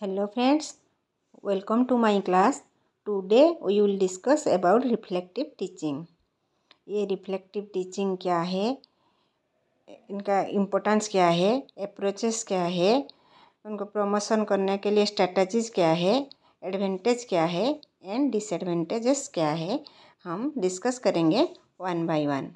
Hello friends, welcome to my class. Today we will discuss about reflective teaching. ये reflective teaching क्या है, इनका importance क्या है, अप्रोचेस क्या है, उनको प्रमोशन करने के लिए स्ट्रेटजीज क्या है, एडवांटेज क्या है एंड डिसएडवांटेजेस क्या है, हम डिस्कस करेंगे one by one.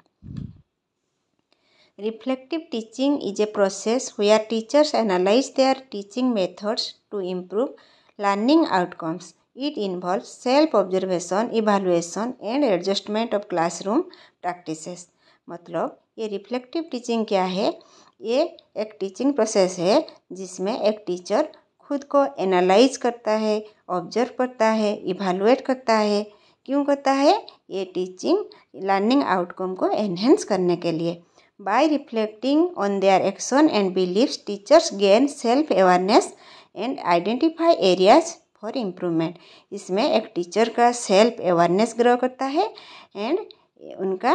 Reflective teaching is a process where teachers analyze their teaching methods to improve learning outcomes. It involves self-observation, evaluation and adjustment of classroom practices. मतलब ये reflective teaching क्या है? ये एक टीचिंग प्रोसेस है जिसमें एक teacher खुद को एनालाइज करता है, ऑब्जर्व करता है, इवेलुएट करता है. क्यों करता है? ये टीचिंग लर्निंग आउटकम को एनहेंस करने के लिए. By reflecting on their action and beliefs, teachers gain self-awareness and identify areas for improvement. इसमें एक टीचर का सेल्फ अवेयरनेस ग्रो करता है एंड उनका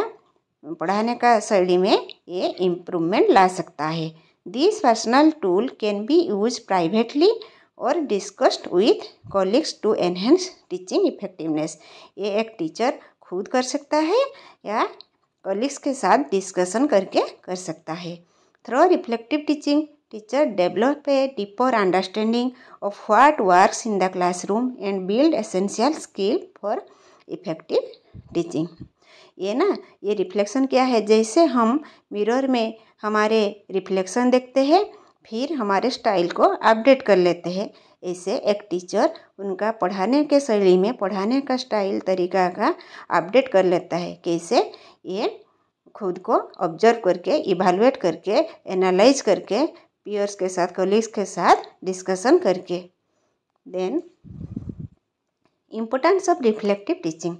पढ़ाने का शैली में ये इम्प्रूवमेंट ला सकता है. This personal tool can be use privately और discussed with colleagues to enhance teaching effectiveness. ये एक टीचर खुद कर सकता है या कॉलीग्स के साथ डिस्कशन करके कर सकता है. Through reflective teaching teacher develop a deeper understanding of what works in the classroom and build essential skill for effective teaching. ये रिफ्लेक्शन क्या है? जैसे हम मिरर में हमारे रिफ्लेक्शन देखते हैं, फिर हमारे स्टाइल को अपडेट कर लेते हैं. ऐसे एक टीचर उनका पढ़ाने के शैली में पढ़ाने का स्टाइल तरीका का अपडेट कर लेता है. कैसे? ये खुद को ऑब्जर्व करके, इवेलुएट करके, एनालाइज करके, पीयर्स के साथ, कलीग्स के साथ डिस्कशन करके. Then importance of reflective teaching.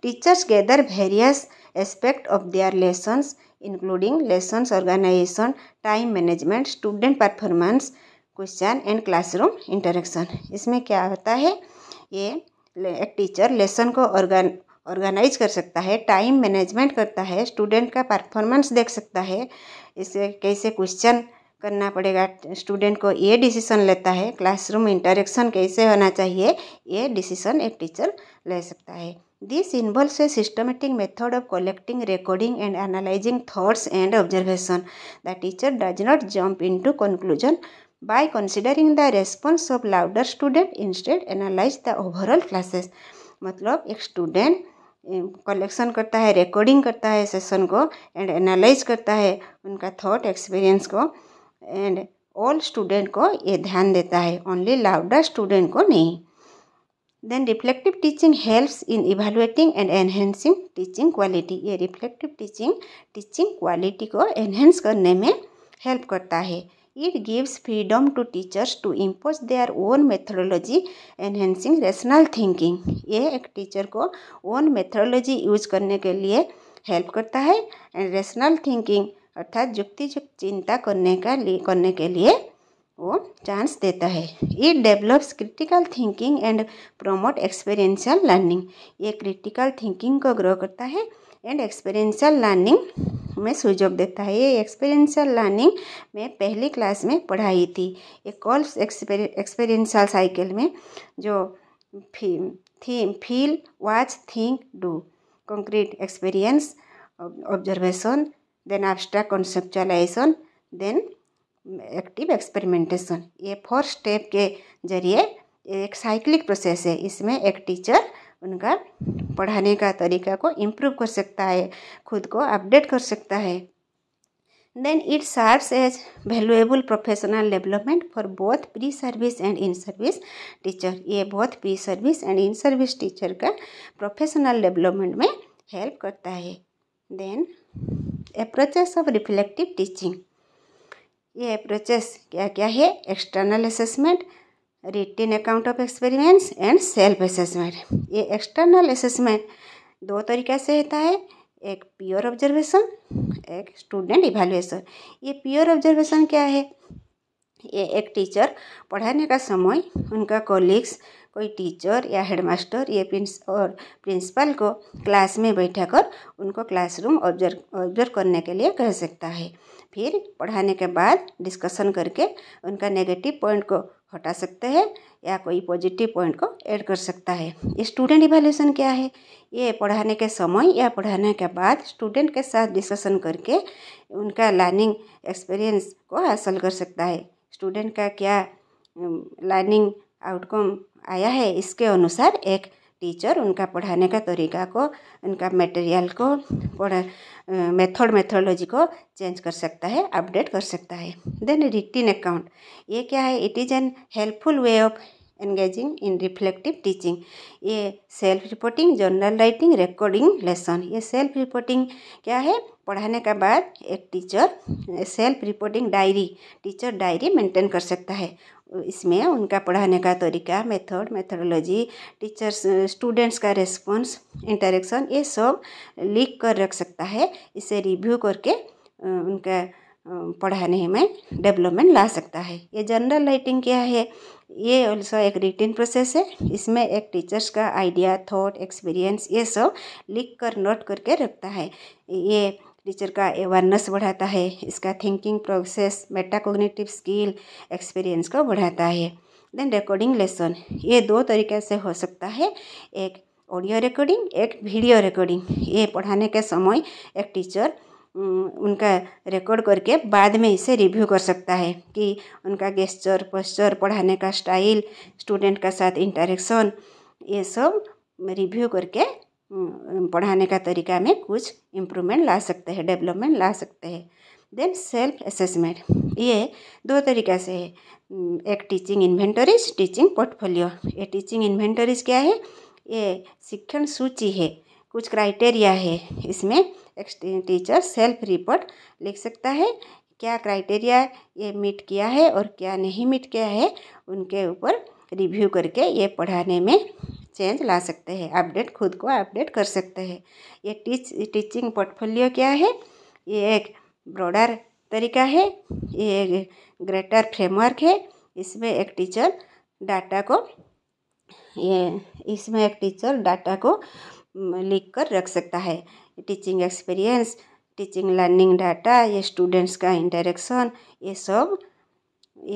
Teachers gather various aspect of their lessons including lessons organisation, time management, student performance, question and classroom interaction. इसमें क्या होता है? ये एक टीचर लेसन को ऑर्गेनाइज कर सकता है, टाइम मैनेजमेंट करता है, स्टूडेंट का परफॉर्मेंस देख सकता है, इसे कैसे क्वेश्चन करना पड़ेगा स्टूडेंट को, ये डिसीजन लेता है. क्लासरूम इंटरेक्शन कैसे होना चाहिए, ये डिसीजन एक टीचर ले सकता है. This involves a systematic method of collecting, recording and analysing thoughts and observation. The teacher does not jump into conclusion by considering the response of louder student, instead analyze the overall classes. मतलब एक student collection करता है, recording करता है session को and analyse करता है उनका थॉट एक्सपीरियंस को, एंड ऑल स्टूडेंट को ये ध्यान देता है, ओनली लाउडर स्टूडेंट को नहीं. Then reflective teaching helps in evaluating and enhancing teaching quality. ये रिफ्लेक्टिव टीचिंग क्वालिटी को एनहेंस करने में हेल्प करता है. It gives freedom to teachers to impose their own methodology, enhancing rational thinking. ये एक टीचर को own methodology यूज करने के लिए हेल्प करता है एंड रेशनल थिंकिंग अर्थात युक्तियुक्त चिंता करने के लिए वो चांस देता है. It develops critical thinking and promote experiential learning. ये क्रिटिकल थिंकिंग को ग्रो करता है एंड एक्सपीरियंशियल लर्निंग में सुझाव देता है. ये एक्सपीरियंशियल लर्निंग में पहली क्लास में पढ़ाई थी. एक कोर्स एक्सपीरियंशियल साइकिल में जो feel, watch, think, do, concrete experience, observation, then abstract conceptualisation, then active experimentation. ये 4 स्टेप के जरिए एक साइक्लिक प्रोसेस है. इसमें एक टीचर उनका पढ़ाने का तरीका को इम्प्रूव कर सकता है, खुद को अपडेट कर सकता है. Then it serves as valuable professional development for both pre service and in service teacher. ये both pre service and in service teacher का प्रोफेशनल डेवलपमेंट में हेल्प करता है. Then approaches of reflective teaching. ये approaches क्या क्या है? External assessment, written account of experience and self assessment. ये एक्सटर्नल असेसमेंट 2 तरीक़ा से होता है, एक पीयर ऑब्जर्वेशन, एक स्टूडेंट इवैल्यूएशन. ये पीयर ऑब्जर्वेशन क्या है? ये एक टीचर पढ़ाने का समय उनका कॉलीग्स, कोई टीचर या हेडमास्टर या प्रिंसिपल को क्लास में बैठाकर उनको क्लासरूम ऑब्जर्व करने के लिए कह सकता है. फिर पढ़ाने के बाद डिस्कशन करके उनका नेगेटिव पॉइंट को हटा सकते हैं या कोई पॉजिटिव पॉइंट को ऐड कर सकता है। ये स्टूडेंट इवैल्यूएशन क्या है? ये पढ़ाने के समय या पढ़ाने के बाद स्टूडेंट के साथ डिस्कशन करके उनका लर्निंग एक्सपीरियंस को हासिल कर सकता है। स्टूडेंट का क्या लर्निंग आउटकम आया है, इसके अनुसार एक टीचर उनका पढ़ाने का तरीका को, उनका मटेरियल को, मेथोडोलॉजी को चेंज कर सकता है, अपडेट कर सकता है। देन रिटिन अकाउंट, ये क्या है? It is an helpful way of engaging in reflective teaching. ये self reporting, journal writing, recording lesson. ये सेल्फ रिपोर्टिंग क्या है? पढ़ाने के बाद एक teacher self reporting diary, teacher diary maintain कर सकता है। इसमें उनका पढ़ाने का तरीका, मेथोडोलॉजी, टीचर्स स्टूडेंट्स का रेस्पॉन्स, इंटरेक्शन, ये सब लिख कर रख सकता है। इसे रिव्यू करके उनका पढ़ाने में डेवलपमेंट ला सकता है। ये जनरल राइटिंग क्या है? ये ऑल्सो एक रिटिन प्रोसेस है। इसमें एक टीचर्स का आइडिया, थॉट, एक्सपीरियंस, ये सब लिख कर नोट करके रखता है। ये टीचर का अवेयरनेस बढ़ाता है, इसका thinking process, metacognitive skill, experience को बढ़ाता है। देन रिकॉर्डिंग लेसन, ये दो तरीके से हो सकता है, एक ऑडियो रिकॉर्डिंग, एक वीडियो रिकॉर्डिंग। ये पढ़ाने के समय एक टीचर उनका रिकॉर्ड करके बाद में इसे रिव्यू कर सकता है कि उनका गेस्चर, पोस्चर, पढ़ाने का स्टाइल, स्टूडेंट का साथ इंटरेक्शन, ये सब रिव्यू करके पढ़ाने का तरीका में कुछ इम्प्रूवमेंट ला सकते हैं, डेवलपमेंट ला सकते हैं। देन सेल्फ असेसमेंट, ये दो तरीक़ा से है, एक टीचिंग इन्वेंटरीज, टीचिंग पोर्टफोलियो। ये टीचिंग इन्वेंटरीज क्या है? ये शिक्षण सूची है, कुछ क्राइटेरिया है। इसमें एक टीचर सेल्फ रिपोर्ट लिख सकता है, क्या क्राइटेरिया ये मीट किया है और क्या नहीं मीट किया है, उनके ऊपर रिव्यू करके ये पढ़ाने में चेंज ला सकते हैं, अपडेट, खुद को अपडेट कर सकते हैं। ये टीचिंग पोर्टफोलियो क्या है? ये एक ब्रॉडर तरीका है, ये एक ग्रेटर फ्रेमवर्क है। इसमें एक टीचर डाटा को लिख कर रख सकता है। Teaching experience, teaching learning data, ये स्टूडेंट्स का इंटरेक्शन, ये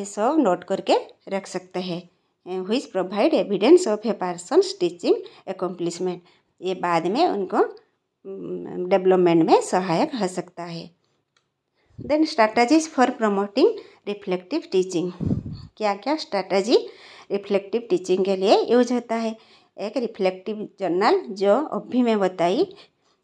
सब नोट करके रख सकते हैं। Which provide evidence of A persons teaching accomplishment, ये बाद में उनको डेवलपमेंट में सहायक हो सकता है। Then strategies for promoting reflective teaching, क्या क्या स्ट्रैटेजी रिफ्लेक्टिव टीचिंग के लिए यूज होता है? एक रिफ्लेक्टिव जर्नल, जो अभी मैं बताई,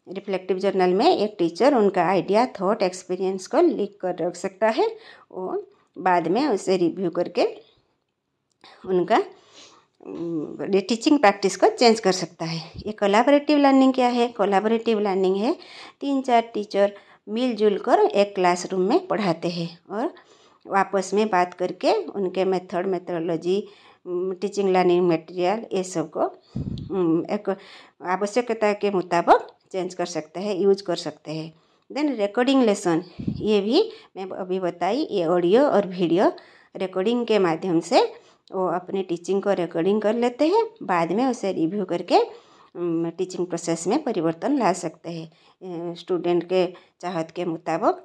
रिफ्लेक्टिव जर्नल में एक टीचर उनका आइडिया, थॉट, एक्सपीरियंस को लिख कर रख सकता है और बाद में उसे रिव्यू करके उनका टीचिंग प्रैक्टिस को चेंज कर सकता है। ये कोलैबोरेटिव लर्निंग क्या है? कोलैबोरेटिव लर्निंग है 3-4 टीचर मिलजुल कर एक क्लासरूम में पढ़ाते हैं और आपस में बात करके उनके मेथोडोलॉजी, टीचिंग लर्निंग मटेरियल, ये सब को एक आवश्यकता के मुताबिक चेंज कर सकते हैं, यूज कर सकते हैं। देन रिकॉर्डिंग लेसन, ये भी मैं अभी बताई, ये ऑडियो और वीडियो रिकॉर्डिंग के माध्यम से वो अपनी टीचिंग को रिकॉर्डिंग कर लेते हैं, बाद में उसे रिव्यू करके टीचिंग प्रोसेस में परिवर्तन ला सकते हैं, स्टूडेंट के चाहत के मुताबिक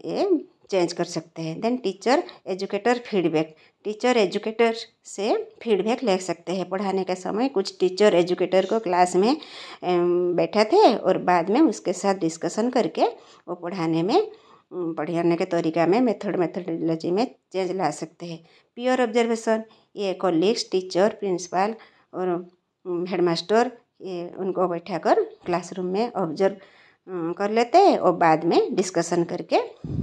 ये चेंज कर सकते हैं। Then teacher educator feedback, teacher educator से फीडबैक ले सकते हैं। पढ़ाने के समय कुछ टीचर एजुकेटर को क्लास में बैठे थे और बाद में उसके साथ डिस्कशन करके वो पढ़ाने के तरीका में, मेथोडोलॉजी में चेंज ला सकते हैं। पीयर ऑब्जर्वेशन, ये कॉलीग्स, टीचर, प्रिंसिपल और हेडमास्टर, ये उनको बैठा कर क्लासरूम में ऑब्जर्व कर लेते हैं और बाद में डिस्कशन करके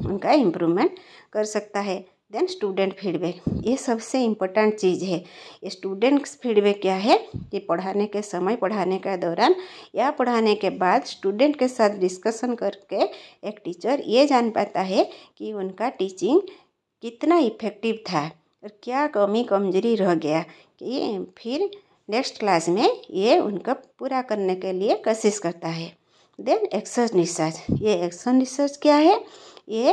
उनका इम्प्रूवमेंट कर सकता है। देन स्टूडेंट फीडबैक, ये सबसे इम्पोर्टेंट चीज़ है। ये स्टूडेंट्स फीडबैक क्या है? कि पढ़ाने के समय, पढ़ाने के दौरान या पढ़ाने के बाद स्टूडेंट के साथ डिस्कशन करके एक टीचर ये जान पाता है कि उनका टीचिंग कितना इफ़ेक्टिव था और क्या कमी कमजोरी रह गया, कि फिर नेक्स्ट क्लास में ये उनका पूरा करने के लिए कोशिश करता है। देन एक्शन रिसर्च, ये एक्शन रिसर्च क्या है? ये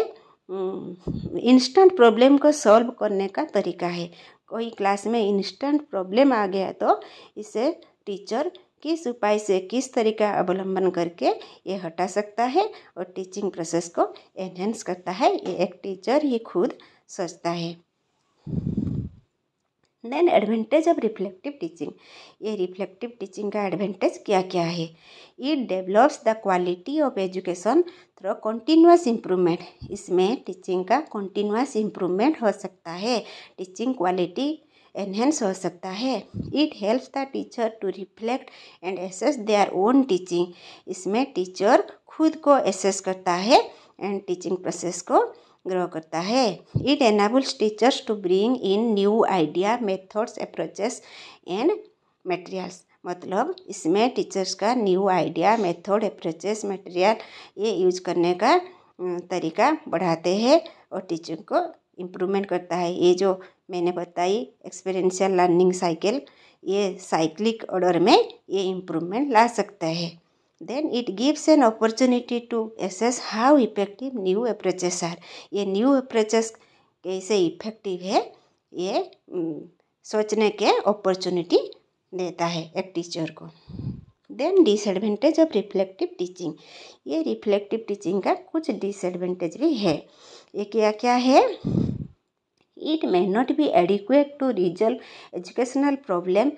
इंस्टेंट प्रॉब्लम को सॉल्व करने का तरीका है। कोई क्लास में इंस्टेंट प्रॉब्लम आ गया तो इसे टीचर किस उपाय से किस तरीका अवलंबन करके ये हटा सकता है और टीचिंग प्रोसेस को एनहेंस करता है, ये एक टीचर ही खुद सोचता है। Then advantage of reflective teaching, ये रिफ्लेक्टिव टीचिंग का एडवांटेज क्या क्या है। It develops the quality of education through continuous improvement, इसमें टीचिंग का कंटिन्यूअस इम्प्रूवमेंट हो सकता है, टीचिंग क्वालिटी एनहेंस हो सकता है। It helps the teacher to reflect and assess their own teaching, इसमें टीचर खुद को एसेस करता है एंड टीचिंग प्रोसेस को ग्रो करता है। It enables teachers to bring in new idea, methods, approaches and materials, मतलब इसमें टीचर्स का new idea, method, approaches, material ये यूज करने का तरीका बढ़ाते हैं और टीचिंग को इम्प्रूवमेंट करता है। ये जो मैंने बताई एक्सपीरियंशियल लर्निंग साइकिल, ये साइक्लिक ऑर्डर में ये इम्प्रूवमेंट ला सकता है। Then it gives an opportunity to assess how effective new approaches are, ये न्यू अप्रोचेस कैसे इफेक्टिव है ये सोचने के अपॉर्चुनिटी देता है एक टीचर को। Then disadvantage of reflective teaching, ये रिफ्लेक्टिव टीचिंग का कुछ डिसएडवांटेज भी है। ये क्या क्या है। It may not be adequate to resolve educational problem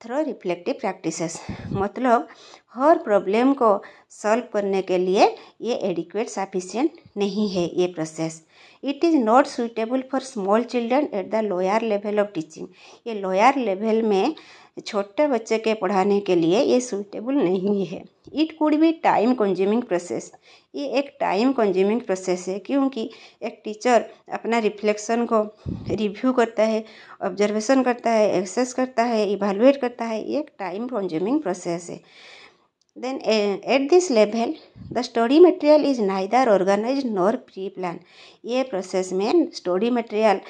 through reflective practices, मतलब हर प्रॉब्लम को सॉल्व करने के लिए ये एडिक्वेट सफिशिएंट नहीं है ये process. It is not suitable for small children at the lower level of teaching, ये लोअर लेवल में छोटे बच्चे के पढ़ाने के लिए ये सुइटेबल नहीं है। It could be time consuming process, ये एक टाइम कंज्यूमिंग प्रोसेस है, क्योंकि एक टीचर अपना रिफ्लेक्शन को रिव्यू करता है, ऑब्जर्वेशन करता है, एक्सेस करता है, इवैल्यूएट करता है, ये एक टाइम कंज्यूमिंग प्रोसेस है। Then at this level the study material is neither organise nor pre plan, ये प्रोसेस में स्टडी मटेरियल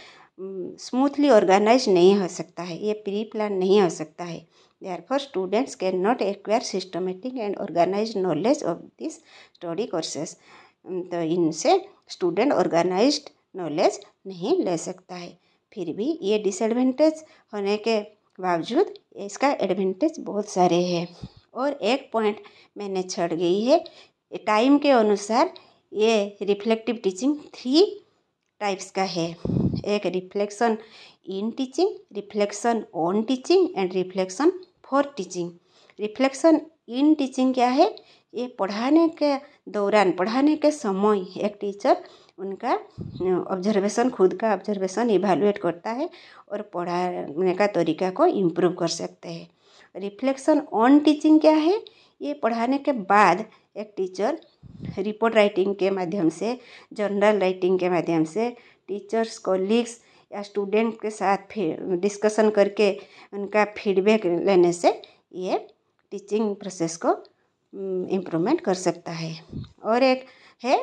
स्मूथली ऑर्गेनाइज नहीं हो सकता है, ये प्री प्लान नहीं हो सकता है। Therefore, students cannot acquire systematic and organized knowledge of these study courses, तो इनसे स्टूडेंट ऑर्गेनाइज्ड नॉलेज नहीं ले सकता है। फिर भी ये डिसएडवांटेज होने के बावजूद इसका एडवांटेज बहुत सारे हैं। और एक पॉइंट मैंने छोड़ गई है, टाइम के अनुसार ये रिफ्लेक्टिव टीचिंग 3 टाइप्स का है। एक reflection in teaching, reflection on teaching and reflection for teaching. Reflection in teaching क्या है, ये पढ़ाने के दौरान, पढ़ाने के समय एक टीचर उनका ऑब्जर्वेशन, खुद का ऑब्जर्वेशन इवैल्यूएट करता है और पढ़ाने का तरीका को इम्प्रूव कर सकते हैं। रिफ्लेक्शन ऑन टीचिंग क्या है, ये पढ़ाने के बाद एक टीचर रिपोर्ट राइटिंग के माध्यम से, जर्नल राइटिंग के माध्यम से, टीचर्स, कॉलीग्स या स्टूडेंट के साथ डिस्कशन करके उनका फीडबैक लेने से ये टीचिंग प्रोसेस को इम्प्रूवमेंट कर सकता है। और एक है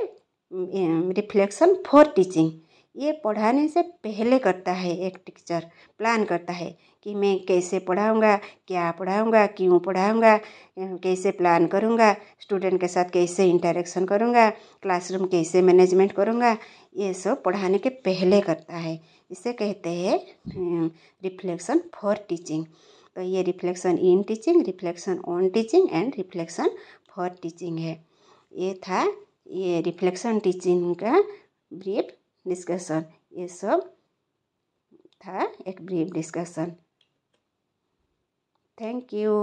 रिफ्लेक्शन फॉर टीचिंग, ये पढ़ाने से पहले करता है एक टीचर, प्लान करता है कि मैं कैसे पढ़ाऊँगा, क्या पढ़ाऊँगा, क्यों पढ़ाऊँगा, कैसे प्लान करूँगा, स्टूडेंट के साथ कैसे इंटरेक्शन करूँगा, क्लासरूम कैसे मैनेजमेंट करूँगा, ये सब पढ़ाने के पहले करता है। इसे कहते हैं रिफ्लेक्शन फॉर टीचिंग। तो ये reflection in teaching, reflection on teaching and reflection for teaching है। ये था ये रिफ्लेक्शन टीचिंग का ब्रीफ डिस्कशन, ये सब था एक ब्रीफ डिस्कशन। Thank you.